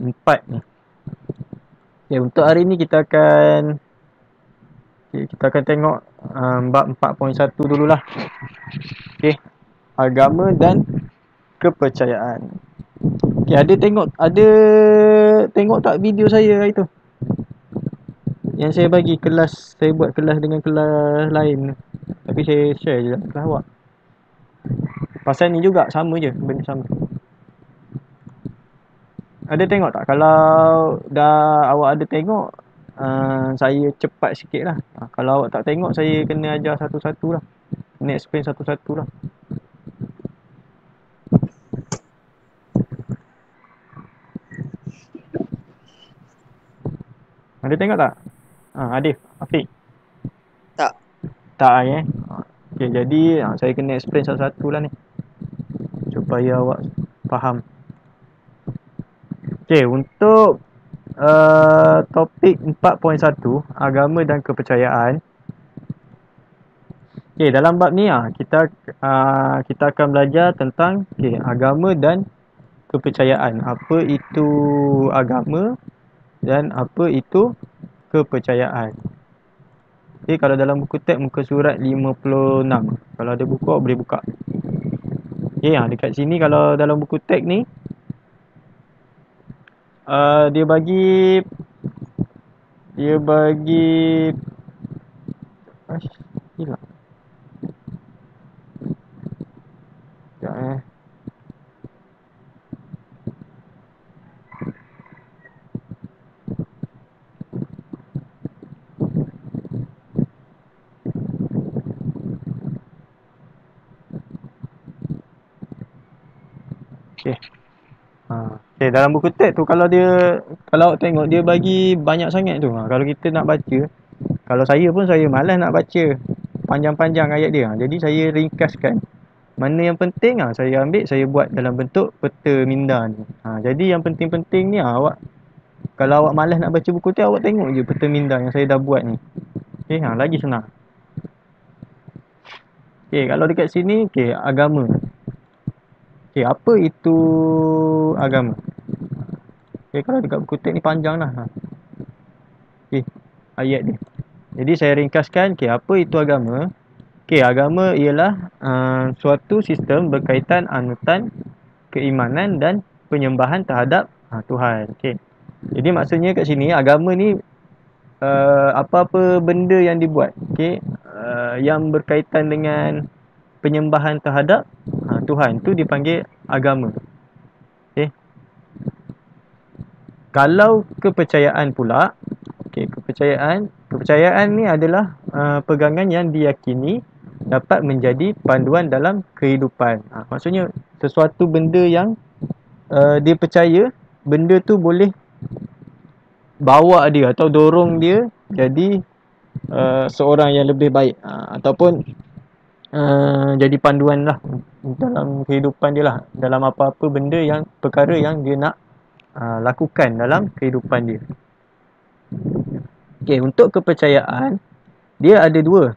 4 ni. Okay, untuk hari ni kita akan tengok bab 4.1 dululah. Okay, agama dan kepercayaan. Okay, ada tengok tak video saya hari tu? Yang saya bagi kelas, saya buat kelas dengan kelas lain. Tapi saya share je kelas awak. Pasal ni juga, sama je, benda sama. Ada tengok tak? Kalau dah awak ada tengok, saya cepat sikit lah. Kalau awak tak tengok, saya kena ajar satu-satu lah. Kena explain satu-satu lah. Ada tengok tak? Adif, Afiq? Tak. Tak Okay, jadi saya kena explain satu-satu lah ni, supaya awak faham. Okay, untuk topik 4.1, agama dan kepercayaan. Okay, dalam bab ni kita akan belajar tentang agama dan kepercayaan. Apa itu agama dan apa itu kepercayaan. Okay, kalau dalam buku teks muka surat 56. Kalau ada buku boleh buka. Okay, dekat sini kalau dalam buku teks ni dia bagi hilang. Sekejap Okay. Okay, dalam buku teks tu kalau awak tengok dia bagi banyak sangat tu. Kalau kita nak baca, kalau saya pun saya malas nak baca panjang-panjang ayat dia. Jadi saya ringkaskan. Mana yang penting saya ambil, saya buat dalam bentuk peta minda ni. Jadi yang penting-penting ni awak, kalau awak malas nak baca buku teks, awak tengok je peta minda yang saya dah buat ni. Okay, lagi senang. Okay, kalau dekat sini, agama. Okay, apa itu agama? Okay, kalau dekat buku teks ni panjang lah. Okay, ayat dia. Jadi saya ringkaskan, apa itu agama? Okay, agama ialah suatu sistem berkaitan anutan, keimanan dan penyembahan terhadap Tuhan. Okay. Jadi maksudnya kat sini, agama ni apa-apa benda yang dibuat, yang berkaitan dengan penyembahan terhadap Tuhan, tu dipanggil agama. Okay. Kalau kepercayaan pula, kepercayaan ni adalah pegangan yang diyakini dapat menjadi panduan dalam kehidupan. Maksudnya sesuatu benda yang dia percaya, benda tu boleh bawa dia atau dorong dia jadi seorang yang lebih baik, ataupun jadi panduan lah dalam kehidupan dia lah, dalam apa-apa benda yang perkara yang dia nak lakukan dalam kehidupan dia. Okay, untuk kepercayaan dia ada dua.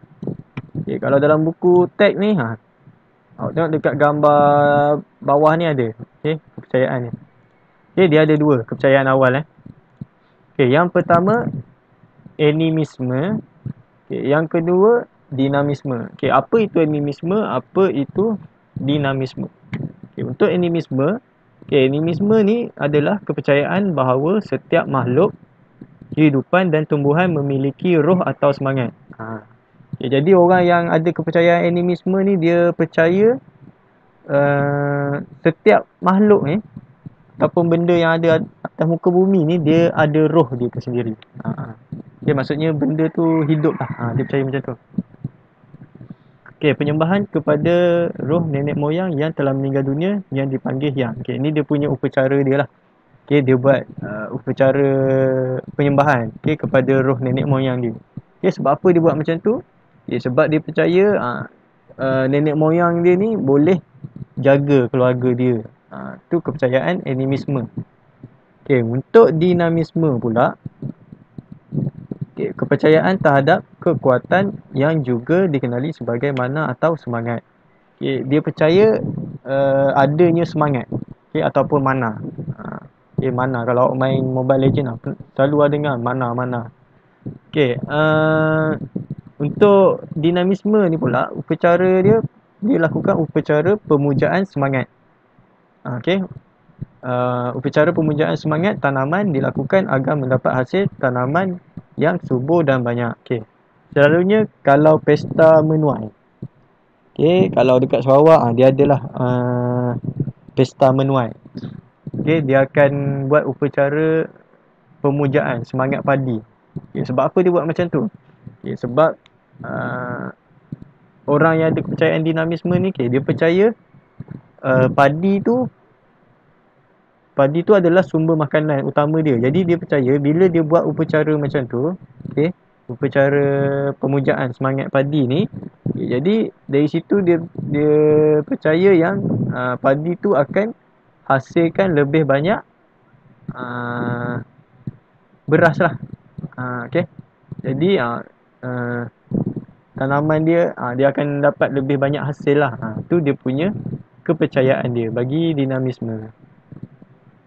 Okay, kalau dalam buku teks ni awak tengok dekat gambar bawah ni ada kepercayaan ni. Okay, dia ada dua kepercayaan awal Okay, yang pertama animisme. Okay, yang kedua dinamisme. Okay, apa itu animisme? Apa itu dinamisme? Okay, untuk animisme, animisme ni adalah kepercayaan bahawa setiap makhluk kehidupan dan tumbuhan memiliki roh atau semangat. Okay, jadi orang yang ada kepercayaan animisme ni, dia percaya setiap makhluk ni ataupun benda yang ada atas muka bumi ni, dia ada roh dia tersendiri. Okay, maksudnya benda tu hidup lah. Dia percaya macam tu. Okay, penyembahan kepada roh nenek moyang yang telah meninggal dunia yang dipanggil hyang. Okay, ni dia punya upacara dia lah. Okay, dia buat upacara penyembahan kepada roh nenek moyang dia. Okay, sebab apa dia buat macam tu? Sebab dia percaya nenek moyang dia ni boleh jaga keluarga dia. Tu kepercayaan animisme. Okay, untuk dinamisme pula, kepercayaan terhadap kekuatan yang juga dikenali sebagai mana atau semangat. Dia percaya adanya semangat ataupun mana. Okay, mana kalau awak main Mobile Legend lah, selalu ada dengar mana. Okay, untuk dinamisme ni pula, upacara dia lakukan upacara pemujaan semangat. Okay, upacara pemujaan semangat tanaman dilakukan agar mendapat hasil tanaman yang subur dan banyak. Okay, selalunya kalau pesta menuai. Okay, kalau dekat Sarawak dia adalah pesta menuai. Okay, dia akan buat upacara pemujaan semangat padi. Okay, sebab apa dia buat macam tu? Okay, sebab orang yang ada kepercayaan dinamisme ni, okay, dia percaya padi tu adalah sumber makanan utama dia. Jadi dia percaya bila dia buat upacara macam tu, okay, upacara pemujaan semangat padi ni, okay, jadi dari situ dia percaya yang padi tu akan hasilkan lebih banyak beras lah. Okay, jadi tanaman dia akan dapat lebih banyak hasil lah. Tu dia punya kepercayaan dia bagi dinamisme.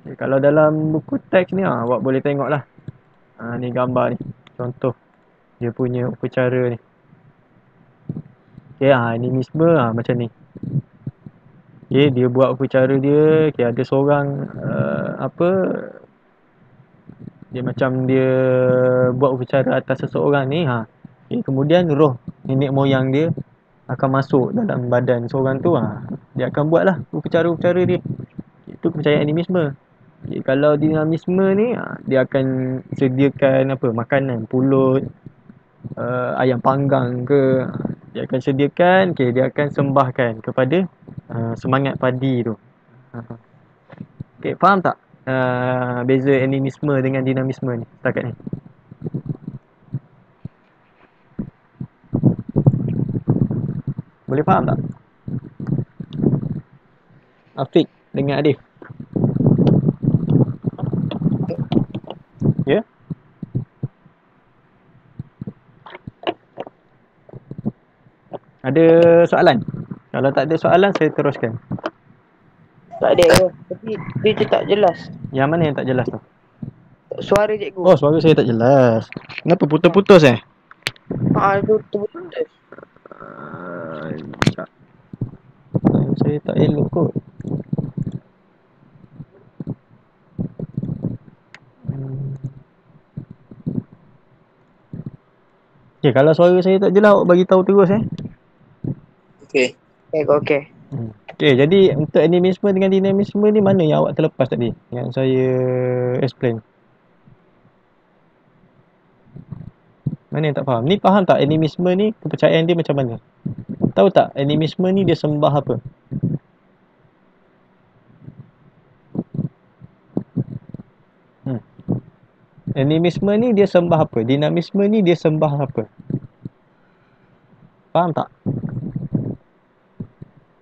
Okay, kalau dalam buku teks ni awak boleh tengok lah. Ni gambar ni, contoh dia punya upacara ni. Okay, dinamisme macam ni. Okay, dia buat upacara dia. Okay, ada seorang dia macam dia buat upacara atas seseorang ni. Okay, kemudian roh nenek moyang dia akan masuk dalam badan seorang tu. Dia akan buat lah upacara-upacara dia. Itu kepercayaan dinamisme. Okay, kalau dinamisme ni dia akan sediakan makanan, pulut, ayam panggang ke, dia akan sediakan. Okay, dia akan sembahkan kepada semangat padi tu. Okay, faham tak beza animisme dengan dinamisme ni setakat ni? Boleh faham tak? Afiq dengan Adif. Ya? Yeah? Ada soalan? Kalau tak ada soalan, saya teruskan. Tak ada ke? Tapi dia tak jelas. Yang mana yang tak jelas tu? Suara cikgu. Oh, suara saya tak jelas. Kenapa putus-putus Itu putus. Saya tak elok kot. Okay, kalau suara saya tak jelas, awak bagi tahu terus Okey. Okey. Okay, jadi untuk animisme dengan dinamisme ni mana yang awak terlepas tadi yang saya explain? Mana yang tak faham? Ni faham tak animisme ni kepercayaan dia macam mana? Tahu tak animisme ni dia sembah apa? Animisme ni dia sembah apa? Dinamisme ni dia sembah apa? Faham tak?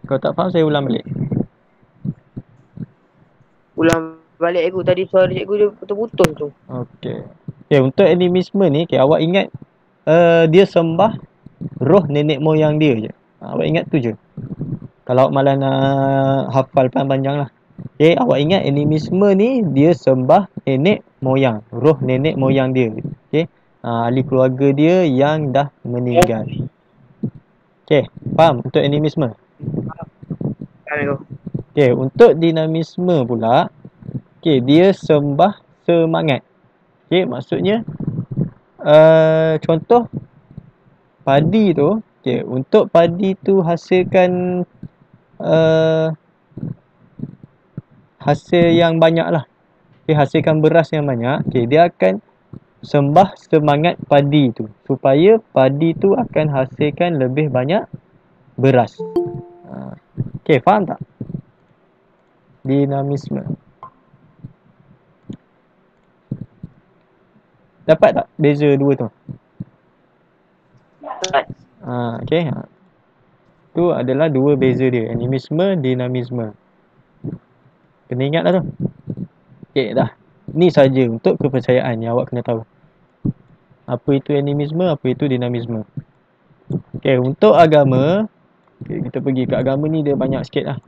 Kalau tak faham, saya ulang balik. Ulang balik cikgu. Tadi suara cikgu dia putus-putus tu. Okey. Okay, untuk animisme ni, awak ingat dia sembah roh nenek moyang dia je. Awak ingat tu je. Kalau awak malah nak hafal panjang lah. Okay, awak ingat animisme ni dia sembah nenek moyang, roh nenek moyang dia. Okay, ahli keluarga dia yang dah meninggal. Okay, faham untuk animisme? Okay, untuk dinamisme pula, okay, dia sembah semangat. Okay, maksudnya contoh padi tu, okay, untuk padi tu hasilkan hasil yang banyak lah. Okay, hasilkan beras yang banyak. Okay, dia akan sembah semangat padi tu supaya padi tu akan hasilkan lebih banyak beras. Okay, faham tak? Dinamisme. Dapat tak beza dua tu? Dapat. Okay. Tu adalah dua beza dia. Animisme, dinamisme. Kena ingat lah tu. Okay, dah. Ni saja untuk kepercayaan yang awak kena tahu. Apa itu animisme, apa itu dinamisme. Okay, untuk agama, okay, kita pergi ke agama ni dia banyak sikit lah.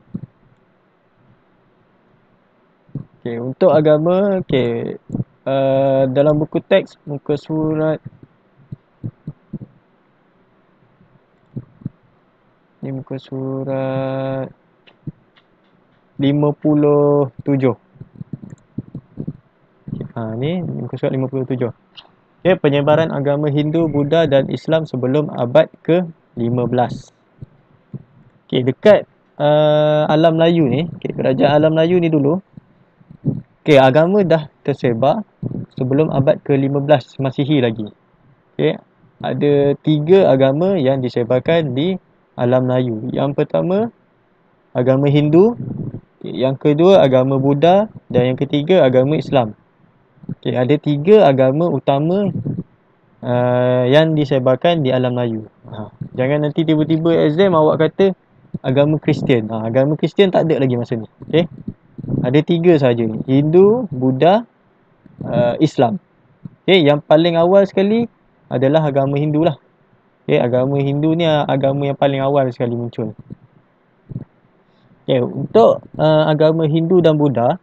Okey, untuk agama, okey. Dalam buku teks, muka surat ni muka surat 57. Ni muka surat 57. Okey, penyebaran agama Hindu, Buddha dan Islam sebelum abad ke-15. Okey, dekat Alam Melayu ni, kerajaan Alam Melayu ni dulu, okey, agama dah tersebar sebelum abad ke-15 Masihi lagi. Okey, ada 3 agama yang disebarkan di Alam Melayu. Yang pertama, agama Hindu. Okay, yang kedua, agama Buddha. Dan yang ketiga, agama Islam. Okay, ada 3 agama utama yang disebarkan di Alam Melayu. Jangan nanti tiba-tiba exam awak kata agama Kristian. Agama Kristian tak ada lagi masa ni. Okay? Ada 3 saja ni. Hindu, Buddha, Islam. Okay, yang paling awal sekali adalah agama Hindu lah. Okay, agama Hindu ni agama yang paling awal sekali muncul. Okay, untuk agama Hindu dan Buddha,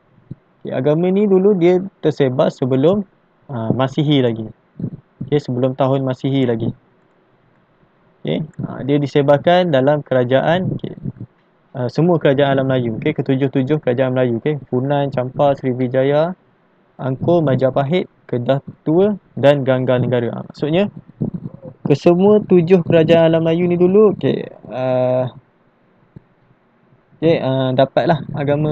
okay, agama ni dulu dia tersebar sebelum Masihi lagi. Okay, sebelum tahun Masihi lagi. Okay, dia disebarkan dalam kerajaan, okay, semua kerajaan Alam Melayu. Okay, ketujuh-tujuh kerajaan Melayu. Okay, Funan, Champa, Srivijaya, Angkor, Majapahit, Kedah Tua dan Gangga Negara. Maksudnya kesemua 7 kerajaan Alam Melayu ni dulu, okay, dapatlah agama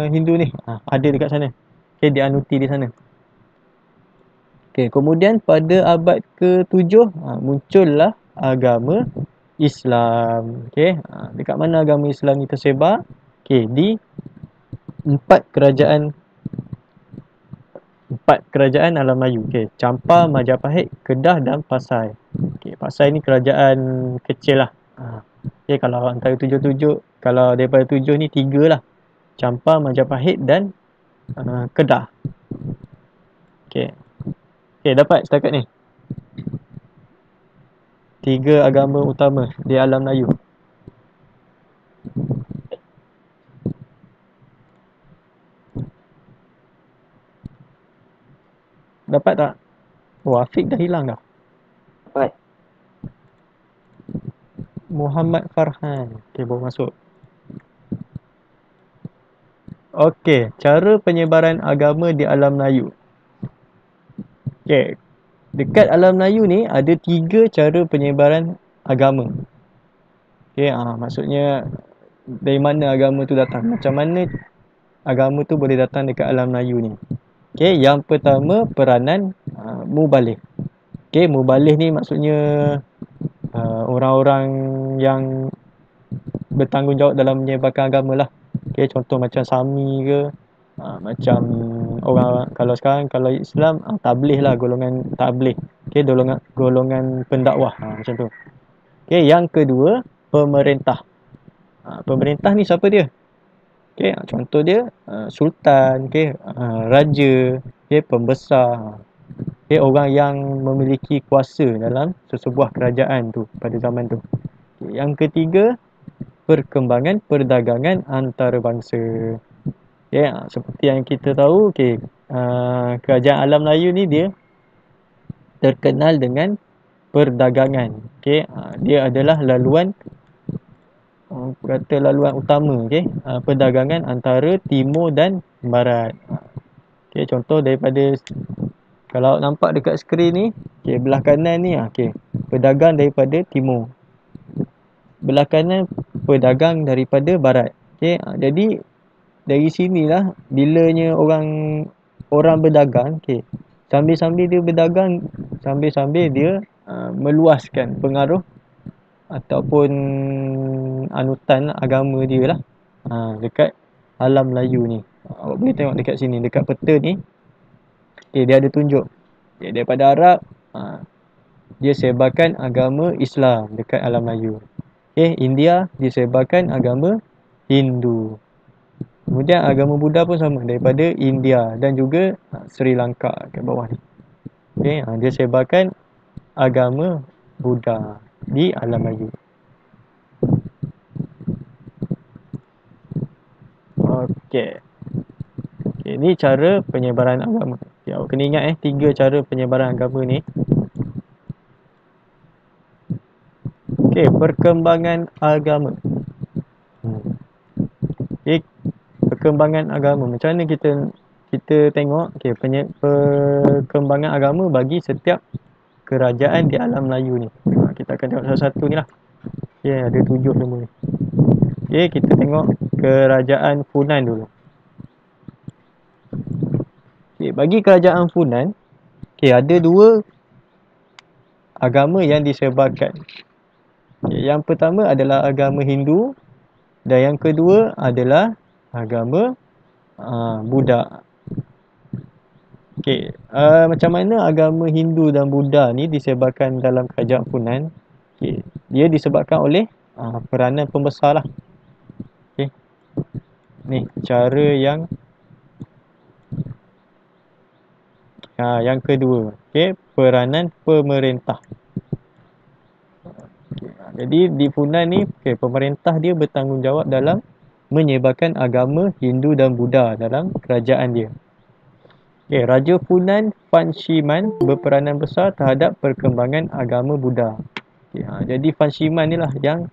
Hindu ni. Ada dekat sana. Okay, dianuti di sana. Okay, kemudian pada abad ke-7 muncullah agama Islam. Okay, dekat mana agama Islam ni tersebar? Okay, di 4 kerajaan Alam Melayu. Okay, Champa, Majapahit, Kedah dan Pasai. Okay, Pasai ni kerajaan kecil lah. Okay, kalau antara 7-7, kalau daripada 7 ni 3 lah. Champa, Majapahit dan Kedah. Okay. Okay, dapat setakat ni. 3 agama utama di Alam Melayu. Dapat tak? Oh, Afiq dah hilang dah. Dapat. Muhammad Farhan. Okay, baru masuk. Okay, cara penyebaran agama di Alam Melayu. Okay, dekat Alam Melayu ni ada 3 cara penyebaran agama. Okay, maksudnya dari mana agama tu datang. Macam mana agama tu boleh datang dekat Alam Melayu ni. Okay, yang pertama peranan muballigh. Okay, muballigh ni maksudnya orang-orang yang bertanggungjawab dalam menyebarkan agama lah. Okay, contoh macam Sami ke, macam orang, kalau sekarang kalau Islam tabligh lah, golongan tabligh. Okay, golongan pendakwah, macam tu. Okay, yang kedua pemerintah. Pemerintah ni siapa dia? Okay, contoh dia sultan, okay, raja, okay, pembesar, okay, orang yang memiliki kuasa dalam sesebuah kerajaan tu pada zaman tu. Okay, yang ketiga perkembangan perdagangan antarabangsa. Okay, seperti yang kita tahu, okay, kerajaan Alam Melayu ni dia terkenal dengan perdagangan. Okay, dia adalah laluan laluan utama, okay, perdagangan antara timur dan barat. Okay, contoh daripada, kalau nampak dekat skrin ni, okay, belah kanan ni, okay, pedagang daripada timur, belah kanan pedagang daripada barat. Okay, jadi dari sinilah bilanya orang berdagang, okay, sambil-sambil dia berdagang, sambil-sambil dia meluaskan pengaruh ataupun anutan agama dia lah dekat Alam Melayu ni. Awak boleh tengok dekat sini, dekat peta ni, okay, dia ada tunjuk, okay, daripada Arab dia sebarkan agama Islam dekat Alam Melayu. Okay, India disebarkan agama Hindu. Kemudian agama Buddha pun sama, daripada India dan juga Sri Lanka kat bawah ni. Okay, dia sebarkan agama Buddha di Alam Melayu. Okay. Okay, ni cara penyebaran agama. Okay, awak kena ingat 3 cara penyebaran agama ni. Okay, perkembangan agama. Okay, perkembangan agama. Macam mana kita tengok perkembangan agama bagi setiap kerajaan di alam Melayu ni. Kita akan tengok satu-satu ni lah. Okay, ada 7 semua ni. Okay, kita tengok kerajaan Funan dulu. Okay, bagi kerajaan Funan, okay, ada 2 agama yang disebarkan. Okay, yang pertama adalah agama Hindu dan yang kedua adalah agama Buddha. Okay, macam mana agama Hindu dan Buddha ni disebarkan dalam kerajaan Funan? Okay, dia disebabkan oleh peranan pembesar lah. Okay, ni cara yang kedua. Okay, peranan pemerintah. Jadi di Funan ni, okay, pemerintah dia bertanggungjawab dalam menyebarkan agama Hindu dan Buddha dalam kerajaan dia. Okay, Raja Funan Fan Shiman berperanan besar terhadap perkembangan agama Buddha. Okay, jadi Fan Shiman ni lah yang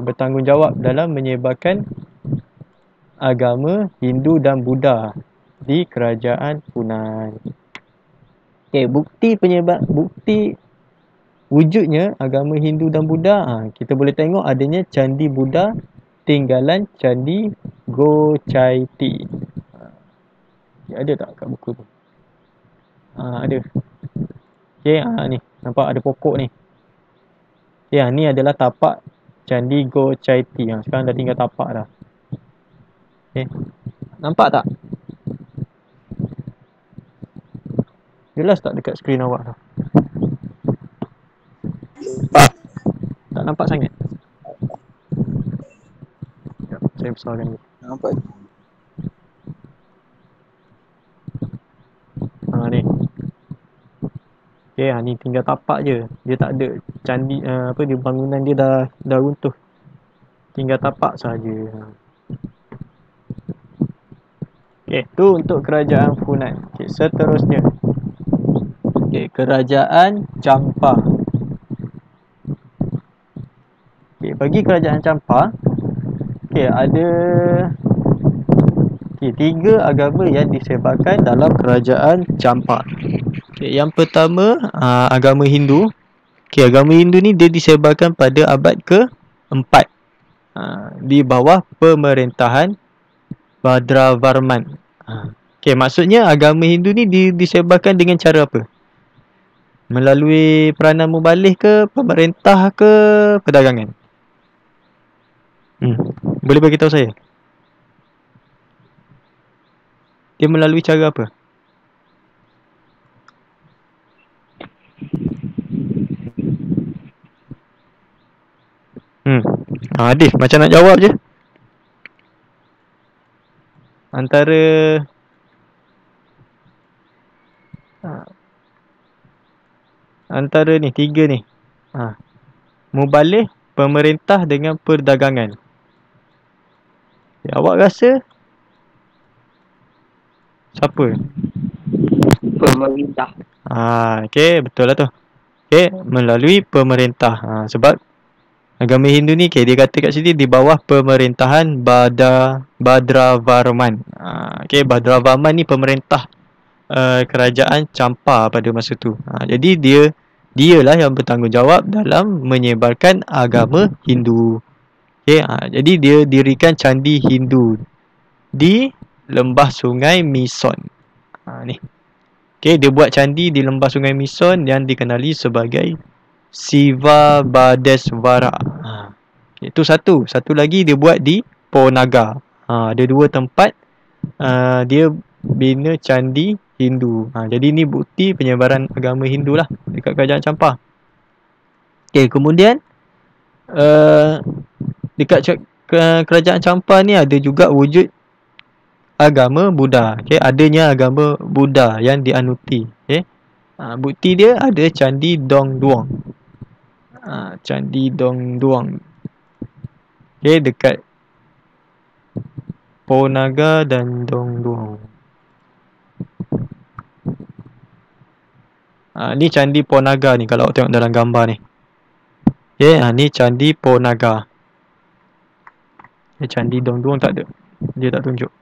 bertanggungjawab dalam menyebarkan agama Hindu dan Buddha di kerajaan Funan. Okay, bukti wujudnya agama Hindu dan Buddha, kita boleh tengok adanya Candi Buddha tinggalan Candi Gochaiti. Ada tak kat buku tu? Ada. Okay, ni nampak ada pokok ni. Okay, ni adalah tapak Candi Gochaiti. Sekarang dah tinggal tapak dah. Okay, nampak tak? Jelas tak dekat skrin awak tu? Tak nampak sangat? Sekejap, saya besarkan dulu. Nampak. Ni. Okay, ni tinggal tapak je. Dia tak ada candi, dia bangunan dia dah runtuh. Tinggal tapak saja. Okay, tu untuk kerajaan Funan. Okay, seterusnya. Okay, kerajaan Champa. Okay, bagi kerajaan Champa, okay, ada 3 agama yang disebarkan dalam kerajaan Champa. Okay, yang pertama, agama Hindu. Okay, agama Hindu ni dia disebarkan pada abad ke-4 di bawah pemerintahan Badravarman. Okay, maksudnya agama Hindu ni disebarkan dengan cara apa? Melalui peranan mubalih ke, pemerintah ke, perdagangan? Boleh bagi tahu saya? Dia melalui cara apa? Adif, macam nak jawab je. Antara ni, 3 ni. Mubalih, pemerintah dengan perdagangan. Awak rasa siapa? Pemerintah. Okay, betul lah tu. Okay, melalui pemerintah. Sebab agama Hindu ni, okay, dia kata kat sini di bawah pemerintahan Badravarman. Okay, Badravarman ni pemerintah kerajaan Champa pada masa tu. Jadi dialah yang bertanggungjawab dalam menyebarkan agama Hindu. Okay, jadi dia dirikan candi Hindu di lembah sungai Mison. Ni. Okay, dia buat candi di lembah sungai Mison yang dikenali sebagai Siva Badesvara. Okay, itu satu. Satu lagi dia buat di Ponaga. Ada 2 tempat dia bina candi Hindu. Jadi ni bukti penyebaran agama Hindu lah dekat kerajaan Champa. Okay, kemudian dekat kerajaan Champa ni ada juga wujud agama Buddha. Okay, adanya agama Buddha yang dianuti. Okay, bukti dia ada Candi Dongduang. Candi Dongduang. Okay, dekat Ponaga dan Dongduang. Ni Candi Ponaga ni kalau awak tengok dalam gambar ni. Okay, ni Candi Ponaga. Candi Dongduang tak ada. Dia tak tunjuk.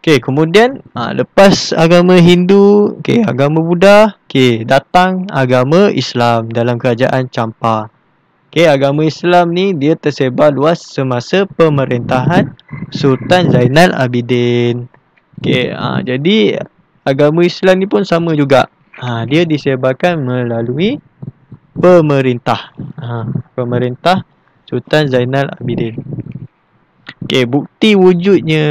Okay, kemudian lepas agama Hindu, okay, agama Buddha, okay, datang agama Islam dalam kerajaan Champa. Okay, agama Islam ni dia tersebar luas semasa pemerintahan Sultan Zainal Abidin. Okay, jadi agama Islam ni pun sama juga. Dia disebarkan melalui pemerintah. Pemerintah Sultan Zainal Abidin. Okay, bukti wujudnya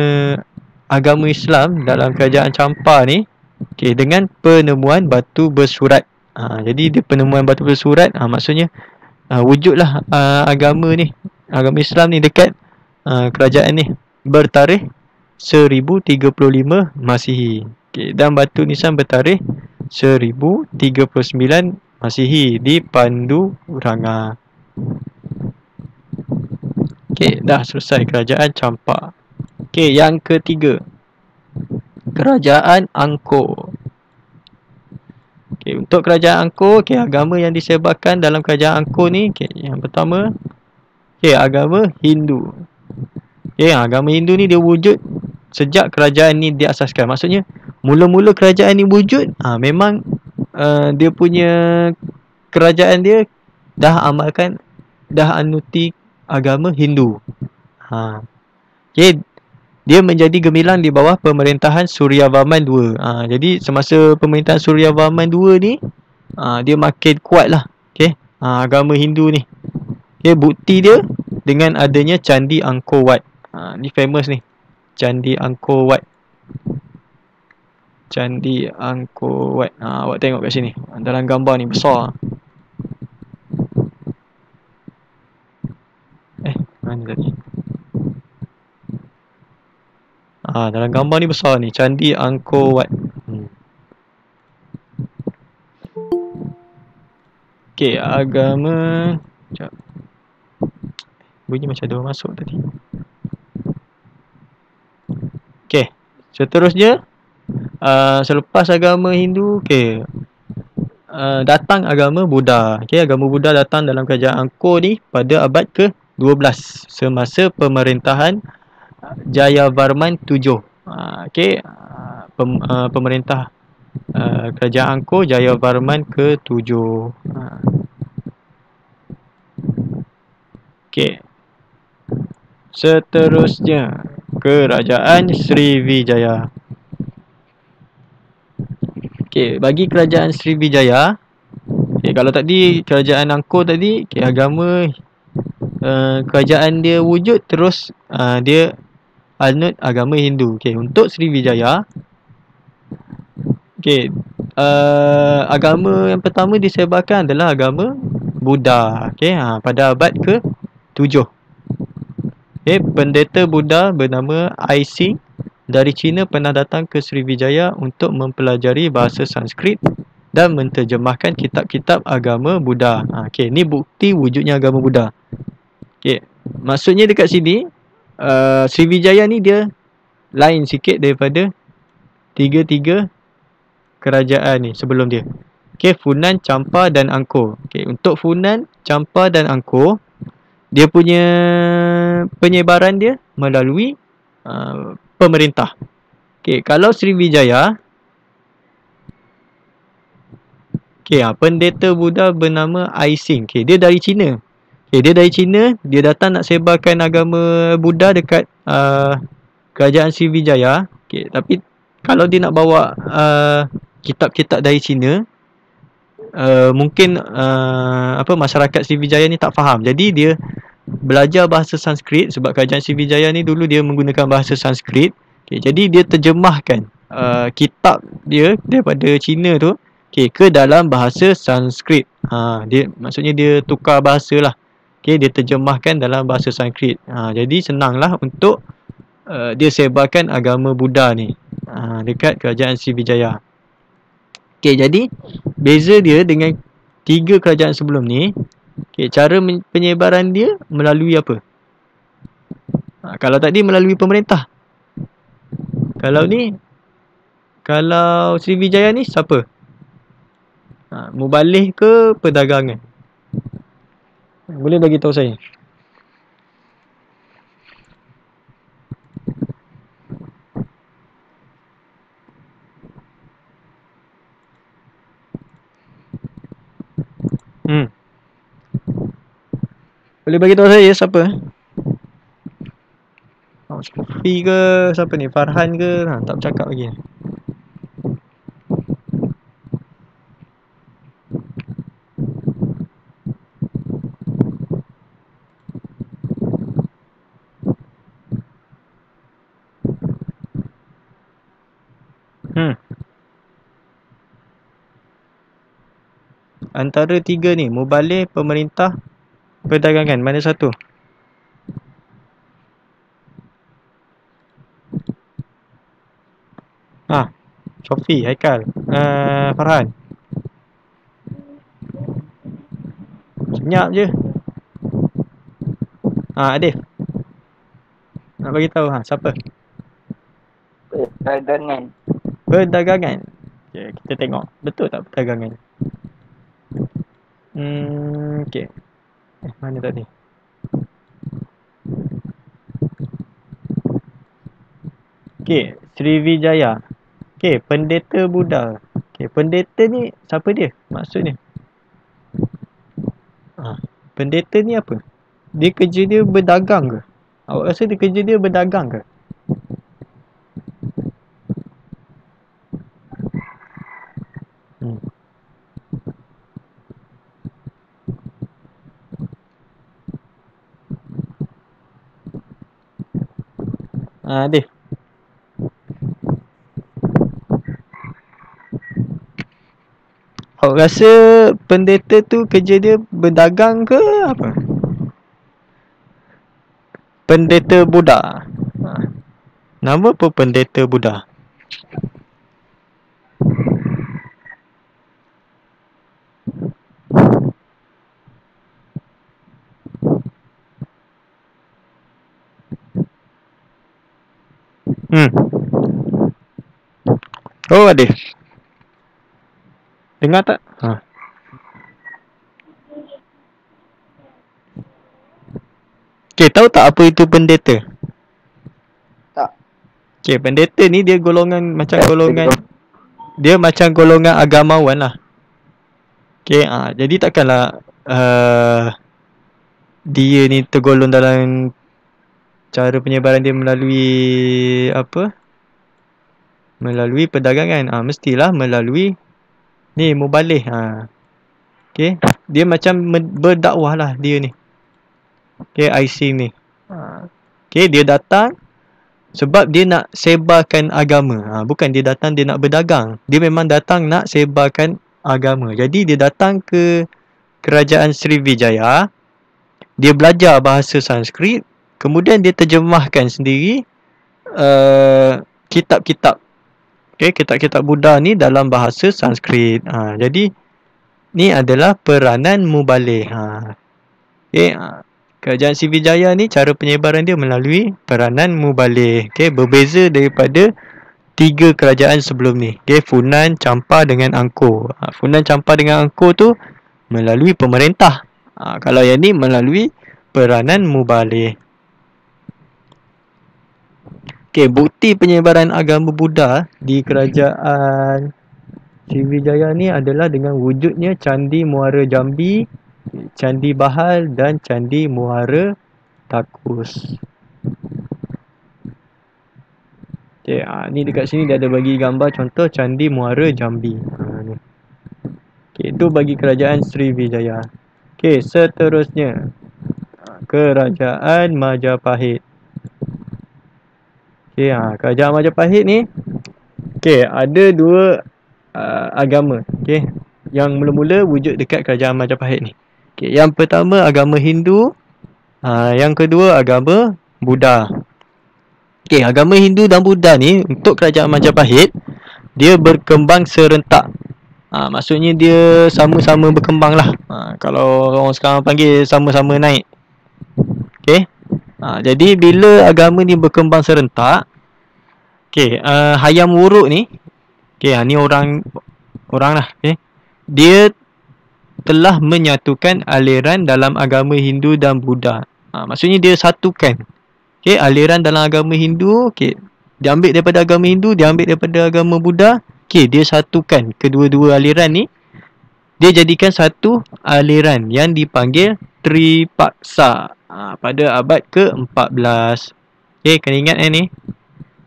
agama Islam dalam kerajaan Champa ni, okay, dengan penemuan batu bersurat. Jadi dia penemuan batu bersurat, maksudnya wujudlah agama ni, agama Islam ni dekat kerajaan ni bertarikh 1035 Masihi. Okay, dan batu nisan bertarikh 1039 Masihi di Panduranga. Okay, dah selesai kerajaan Champa. Okay, yang ketiga, kerajaan Angkor. Okay, untuk kerajaan Angkor, okay, agama yang disebarkan dalam kerajaan Angkor ni, okay, yang pertama, okay, agama Hindu. Okay, agama Hindu ni dia wujud sejak kerajaan ni diasaskan. Maksudnya, mula-mula kerajaan ni wujud, memang dia punya kerajaan dia dah amalkan, dah anuti agama Hindu. Okay, dia menjadi gemilang di bawah pemerintahan Suryavarman II. Jadi semasa pemerintahan Suryavarman II ni, dia makin kuat lah, okay, agama Hindu ni. Okay, bukti dia dengan adanya Candi Angkor Wat. Ni famous ni, Candi Angkor Wat. Candi Angkor Wat. Awak tengok kat sini, dalam gambar ni besar. Mana tadi? Dalam gambar ni besar ni, Candi Angkor Wat. Okay, agama, sekejap, bunyi macam ada orang masuk tadi. Okay, seterusnya, selepas agama Hindu, okay, datang agama Buddha. Okay, agama Buddha datang dalam kerajaan Angkor ni pada abad ke-12 semasa pemerintahan Jayavarman VII. Okay, pemerintah kerajaan Angkor Jayavarman ke-7. Okay, seterusnya kerajaan Sriwijaya. Okay, bagi kerajaan Sriwijaya, okay, kalau tadi kerajaan Angkor tadi, okay, agama kerajaan dia wujud terus dia anut agama Hindu. Okay, untuk Sriwijaya, okay, agama yang pertama disebarkan adalah agama Buddha. Okay, pada abad ke-7. Okay, pendeta Buddha bernama Ai Sing dari China pernah datang ke Sriwijaya untuk mempelajari bahasa Sanskrit dan menterjemahkan kitab-kitab agama Buddha. Okay, ni bukti wujudnya agama Buddha. Okay, maksudnya dekat sini Sriwijaya ni dia lain sikit daripada tiga-tiga kerajaan ni sebelum dia. Okay, Funan, Champa dan Angkor. Okay, untuk Funan, Champa dan Angkor, dia punya penyebaran dia melalui pemerintah. Okay, kalau Sriwijaya, okay, pendeta Buddha bernama Ai Sing. Okay, dia dari China. Okay, dia dari China, dia datang nak sebarkan agama Buddha dekat kerajaan Sriwijaya. Okay, tapi kalau dia nak bawa kitab-kitab dari China, mungkin masyarakat Sriwijaya ni tak faham. Jadi dia belajar bahasa Sanskrit sebab kerajaan Sriwijaya ni dulu dia menggunakan bahasa Sanskrit. Okay, jadi dia terjemahkan kitab dia daripada China tu, okay, ke dalam bahasa Sanskrit. Dia maksudnya dia tukar bahasa lah. Okay, dia terjemahkan dalam bahasa Sanskrit. Jadi senanglah untuk dia sebarkan agama Buddha ni dekat kerajaan Sriwijaya. Okay, jadi beza dia dengan tiga kerajaan sebelum ni, okay, cara penyebaran dia melalui apa? Kalau tadi melalui pemerintah. Kalau ni, kalau Sriwijaya ni siapa? Mubalih ke perdagangan? Boleh bagi tahu saya. Boleh bagi tahu saya siapa? Sofi ke siapa ni? Farhan ke? Tak bercakap lagi. Antara tiga ni, Mubalih, pemerintah, perdagangan, mana satu? Sofi, Haikal, Farhan. Senyap je. Adif. Nak bagi tahu siapa? Perdagangan. Perdagangan. Okay, kita tengok betul tak perdagangan. Okay. Mana tadi? Okay, Sriwijaya. Okay, pendeta Buddha. Okay, pendeta ni siapa dia? Maksudnya? Pendeta ni apa? Dia kerja dia berdagang ke? Awak rasa dia kerja dia berdagang ke? Adif. Awak rasa pendeta tu kerja dia berdagang ke apa? Pendeta Buddha. Nama apa pendeta Buddha? Oh, Adif. Dengar tak? Okay, tahu tak apa itu pendeta? Tak. Okay, pendeta ni dia golongan macam golongan, dia macam golongan agamawan lah. Okay, jadi takkanlah dia ni tergolong dalam cara penyebaran dia melalui apa? Melalui perdagangan. Mestilah melalui ni Mubalih. Okay, dia macam berdakwah lah dia ni. Okay, IC ni. Okay, dia datang sebab dia nak sebarkan agama. Bukan dia datang dia nak berdagang. Dia memang datang nak sebarkan agama. Jadi dia datang ke kerajaan Sriwijaya. Dia belajar bahasa Sanskrit. Kemudian dia terjemahkan sendiri kitab-kitab. Okay, kitab-kitab Buddha ni dalam bahasa Sanskrit. Jadi ni adalah peranan Mubalih. Okay, kerajaan Sriwijaya ni cara penyebaran dia melalui peranan Mubalih. Okay, berbeza daripada tiga kerajaan sebelum ni. Okay, Funan, Champa dengan Angkor. Funan, Champa dengan Angkor tu melalui pemerintah. Kalau yang ni melalui peranan Mubalih. Okay, bukti penyebaran agama Buddha di kerajaan Sriwijaya ni adalah dengan wujudnya Candi Muara Jambi, Candi Bahal dan Candi Muara Takus. Okay, ni dekat sini dia ada bagi gambar contoh Candi Muara Jambi. Ni. Okay, itu bagi kerajaan Sriwijaya. Okay, seterusnya kerajaan Majapahit. Okay, kerajaan Majapahit ni okay, ada dua agama. Okay, yang mula-mula wujud dekat kerajaan Majapahit ni. Okay, yang pertama agama Hindu, yang kedua agama Buddha. Okay, agama Hindu dan Buddha ni untuk kerajaan Majapahit dia berkembang serentak. Maksudnya dia sama-sama berkembang lah. Kalau orang sekarang panggil sama-sama naik. Okay, Jadi bila agama ni berkembang serentak, Hayam Wuruk ni, ni orang lah, dia telah menyatukan aliran dalam agama Hindu dan Buddha. Maksudnya dia satukan. Aliran dalam agama Hindu, dia ambil daripada agama Hindu, dia ambil daripada agama Buddha. Dia satukan kedua-dua aliran ni. Dia jadikan satu aliran yang dipanggil Tripaksa pada abad ke-14. Kena ingat ni.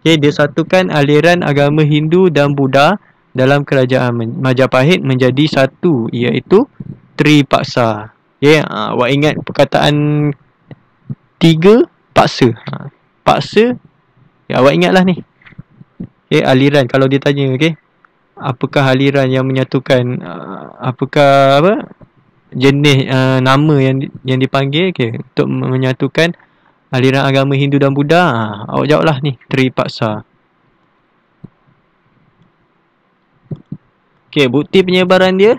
Dia satukan aliran agama Hindu dan Buddha dalam kerajaan Majapahit menjadi satu, iaitu Tripaksa. Awak ingat perkataan 3 paksa. Paksa, awak ingatlah ni. Aliran kalau dia tanya, apakah aliran yang menyatukan, apakah jenis nama yang dipanggil untuk menyatukan aliran agama Hindu dan Buddha. Awak jawablah ni, Tripaksa. Bukti penyebaran dia.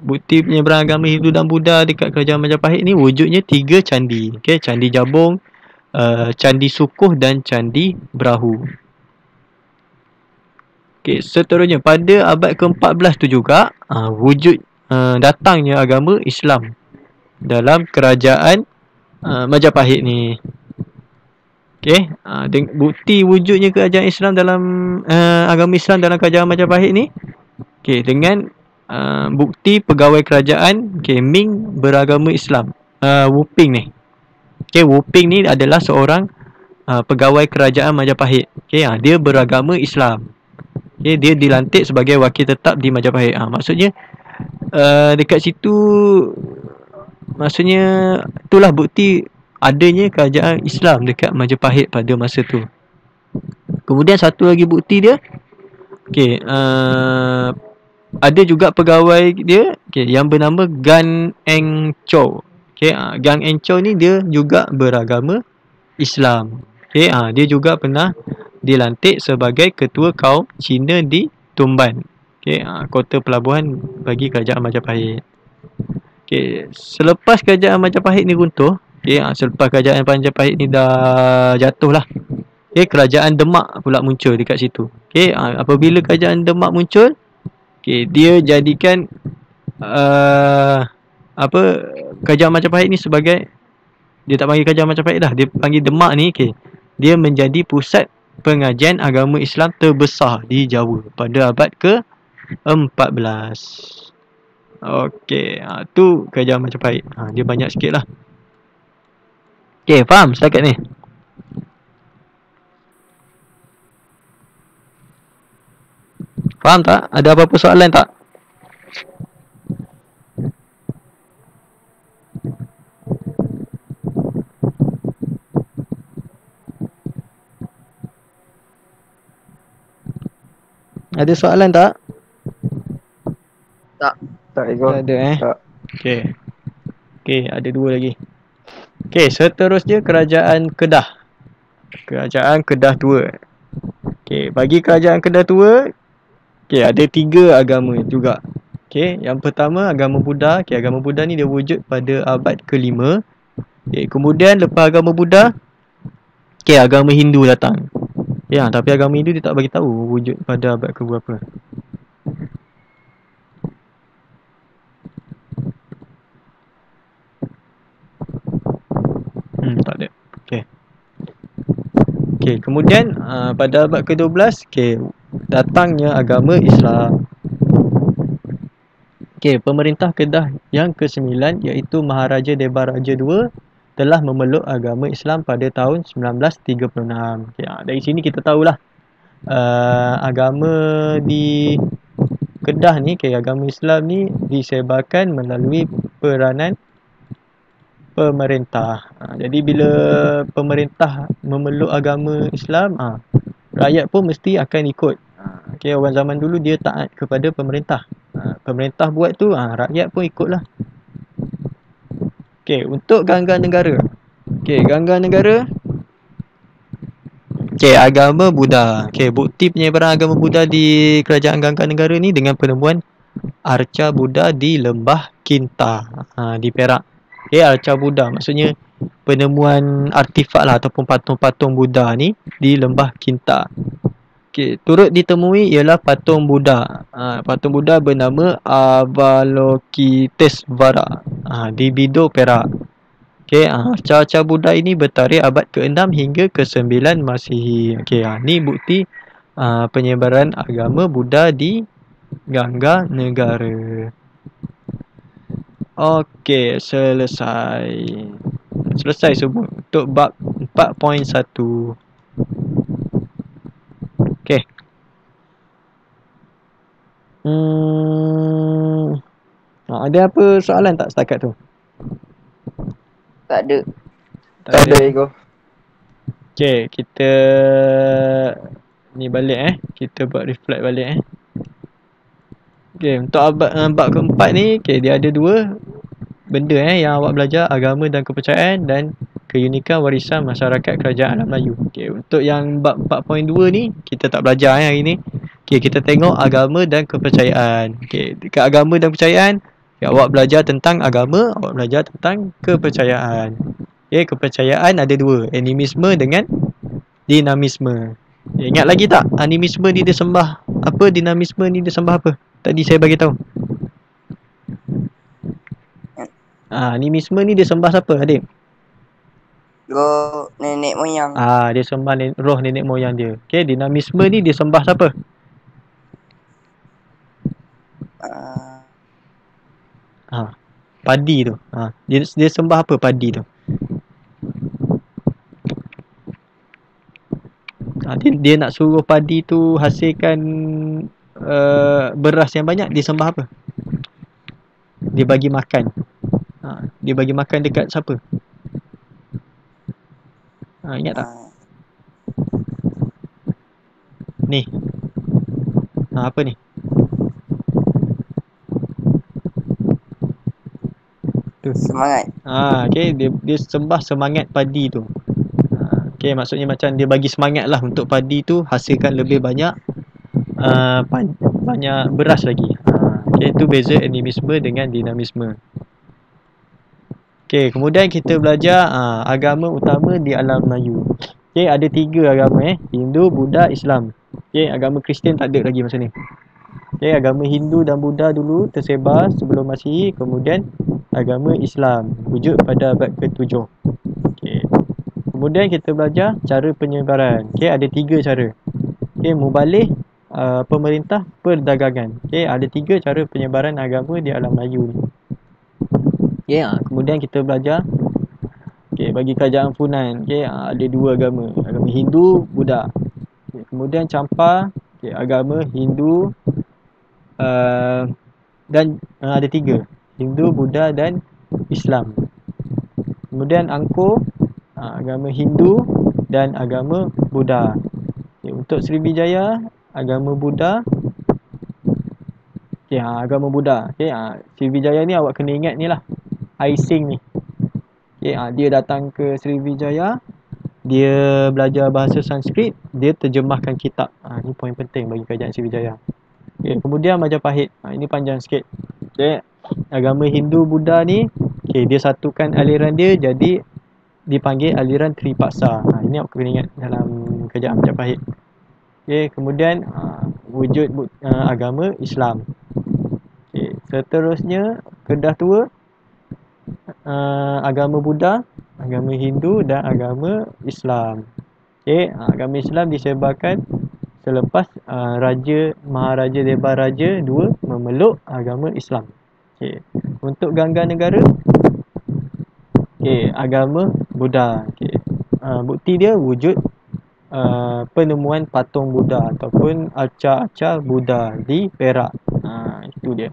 Bukti penyebaran agama Hindu dan Buddha dekat kerajaan Majapahit ni wujudnya 3 candi. Candi Jabung, Candi Sukuh dan Candi Brahu. Seterusnya pada abad ke-14 tu juga wujud datangnya agama Islam dalam kerajaan Majapahit ni. Bukti wujudnya kerajaan Islam dalam agama Islam dalam kerajaan Majapahit ni dengan bukti pegawai kerajaan Ming beragama Islam. Wuping ni. Wuping ni adalah seorang pegawai kerajaan Majapahit. Dia beragama Islam. Dia dilantik sebagai wakil tetap di Majapahit. Maksudnya dekat situ, maksudnya itulah bukti adanya kerajaan Islam dekat Majapahit pada masa tu. Kemudian satu lagi bukti dia, ada juga pegawai dia yang bernama Gan Eng Chow. Gan Eng Chow ni dia juga beragama Islam. Dia juga pernah dilantik sebagai ketua kaum Cina di Tumban, kota pelabuhan bagi kerajaan Majapahit. Selepas kerajaan Majapahit ni runtuh, selepas kerajaan Majapahit ni dah jatuh lah, kerajaan Demak pula muncul dekat situ. Apabila kerajaan Demak muncul, dia jadikan kerajaan Majapahit ni sebagai, dia tak panggil kerajaan Majapahit dah, dia panggil Demak ni. Dia menjadi pusat pengajian agama Islam terbesar di Jawa pada abad ke-14. Tu kerajaan Majapahit. Dia banyak sikit lah. Faham setakat ni? Faham tak? Ada apa-apa soalan tak? Ada soalan tak? Tak. Tak ikut. Tak ada Tak. Ada 2 lagi. Seterusnya kerajaan Kedah. Kerajaan Kedah Tua. Bagi kerajaan Kedah Tua, ada 3 agama juga. Yang pertama agama Buddha. Agama Buddha ni dia wujud pada abad ke-5. Kemudian lepas agama Buddha, agama Hindu datang. Tapi agama Hindu dia tak bagi tahu wujud pada abad ke-berapa. Tak ada. Kemudian pada abad ke-12, datangnya agama Islam. Pemerintah Kedah yang ke-9 iaitu Maharaja Debaraja II telah memeluk agama Islam pada tahun 1936. Dari sini kita tahulah agama di Kedah ni, agama Islam ni disebarkan melalui peranan pemerintah. Jadi bila pemerintah memeluk agama Islam, rakyat pun mesti akan ikut. Orang zaman dulu dia taat kepada pemerintah. Pemerintah buat tu, rakyat pun ikutlah. Untuk Ganggar Negara. Ganggar Negara, agama Buddha. Bukti penyebaran agama Buddha di kerajaan Ganggar Negara ni dengan penemuan arca Buddha di Lembah Kinta, di Perak. Arca Buddha maksudnya penemuan artifak lah ataupun patung-patung Buddha ni di lembah Kinta. Okay, turut ditemui ialah patung Buddha. Patung Buddha bernama Avalokitesvara di Bido, Perak. Okay, caca Buddha ini bertarikh abad ke-6 hingga ke-9 Masihi. Okay, ni bukti penyebaran agama Buddha di Gangga Negara. Okey, selesai. Selesai semua untuk bab 4.1. Okey. Ada apa soalan tak setakat tu? Tak ada. Tak ada Ego. Okey, kita ni balik Kita buat reflect balik Okey, untuk bab keempat ni, dia ada dua benda yang awak belajar, agama dan kepercayaan dan keunikan warisan masyarakat kerajaan alam Melayu. Okey, untuk yang bab 4.2 ni kita tak belajar hari ni. Okey, kita tengok agama dan kepercayaan. Okey, dekat agama dan kepercayaan, awak belajar tentang agama, awak belajar tentang kepercayaan. Okey, kepercayaan ada dua, animisme dengan dinamisme. Ingat lagi tak? Animisme ni dia sembah apa, dinamisme ni dia sembah apa? Tadi saya bagi tahu. Animisme ni dia sembah siapa, adik? Roh nenek moyang. Dia sembah roh nenek moyang dia. Okey, dinamisme ni dia sembah siapa? Padi tu. Dia sembah apa padi tu? Dia nak suruh padi tu hasilkan beras yang banyak, dia sembah apa? Dia bagi makan. Dia bagi makan dekat siapa? Ingat tak? Ni. Apa ni? Tu. Semangat. Okey, dia sembah semangat padi tu. Okey, maksudnya macam dia bagi semangat lah untuk padi tu hasilkan lebih banyak banyak beras lagi. Okey, itu beza animisme dengan dinamisme. Okey, kemudian kita belajar agama utama di alam Melayu. Okey, ada 3 agama Hindu, Buddha, Islam. Okey, agama Kristian tak ada lagi masa ni. Okey, agama Hindu dan Buddha dulu tersebar sebelum Masihi, kemudian agama Islam wujud pada abad ke-7. Okey. Kemudian kita belajar cara penyebaran. Okey, ada 3 cara. Okey, mubalih, pemerintah, perdagangan. Okey, ada 3 cara penyebaran agama di alam Melayu ni. Okey, kemudian kita belajar bagi kerajaan Funan, ada 2 agama, agama Hindu, Buddha. Okay, kemudian campur agama Hindu dan ada 3, Hindu, Buddha dan Islam. Kemudian Angkor, agama Hindu dan agama Buddha. Okay, untuk Sriwijaya, agama Buddha. Agama Buddha. Sriwijaya ni awak kena ingat ni lah, Ai Sing ni. Dia datang ke Sriwijaya, dia belajar bahasa Sanskrit, dia terjemahkan kitab. Ni poin penting bagi kerajaan Sriwijaya. Kemudian Majapahit. Ini panjang sikit. Agama Hindu Buddha ni, dia satukan aliran dia jadi dipanggil aliran Tripaksa. Ini awak kena ingat dalam kerajaan Majapahit. Kemudian wujud agama Islam. Seterusnya Kedah Tua, agama Buddha, agama Hindu dan agama Islam. Agama Islam disebarkan selepas Maharaja Deba Raja II memeluk agama Islam. Untuk Gangga Negara, agama Buddha. Bukti dia wujud penemuan patung Buddha ataupun arca-arca Buddha di Perak. Itu dia.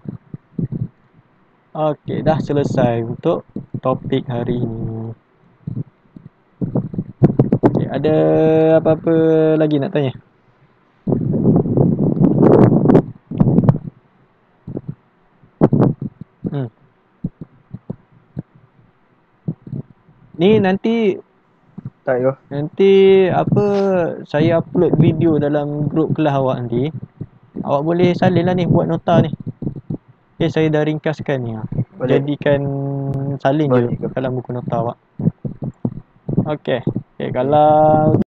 Okey, dah selesai untuk topik hari ini. Ada apa-apa lagi nak tanya? Ni nanti tak yo. Nanti saya upload video dalam grup kelas awak nanti. Awak boleh salin lah ni, buat nota ni. Saya dah ringkaskan ni. Jadikan salin je dalam buku nota awak. Okey. Okey, kalau